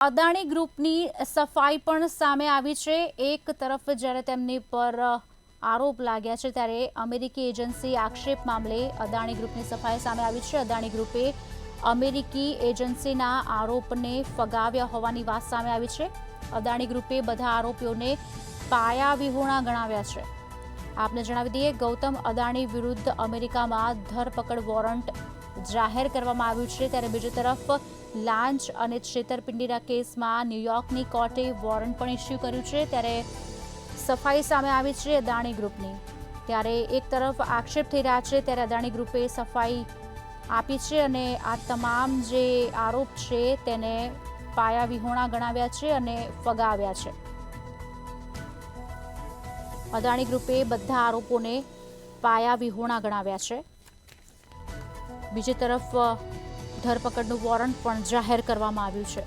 અદાણી ગ્રુપની સફાઈ પણ સામે આવી છે। એક તરફ જ્યારે તેમની પર આરોપ લાગ્યા છે ત્યારે અમેરિકી એજન્સી આક્ષેપ મામલે અદાણી ગ્રુપની સફાઈ સામે આવી છે। અદાણી ગ્રુપે અમેરિકી એજન્સીના આરોપને ફગાવ્યા હોવાની વાત સામે આવી છે। અદાણી ગ્રુપે બધા આરોપીઓને પાયાવિહોણા ગણાવ્યા છે। આપને જણાવી દઈએ, ગૌતમ અદાણી વિરુદ્ધ અમેરિકામાં ધરપકડ વોરંટ જાહેર કરવામાં આવ્યું છે, ત્યારે બીજી તરફ લાંચ અને છેતરપિંડીના કેસમાં ન્યૂયોર્કની કોર્ટે વોરંટ પણ ઇસ્યુ કર્યું છે। ત્યારે સફાઈ સામે આવી છે અદાણી ગ્રુપની। ત્યારે એક તરફ આક્ષેપ થઈ રહ્યા છે ત્યારે અદાણી ગ્રુપે સફાઈ આપી છે અને આ તમામ જે આરોપ છે તેને પાયાવિહોણા ગણાવ્યા છે અને ફગાવ્યા છે। અદાણી ગ્રુપે બધા આરોપોને પાયાવિહોણા ગણાવ્યા છે। બીજી તરફ ધરપકડનું વોરંટ પણ જાહેર કરવામાં આવ્યું છે।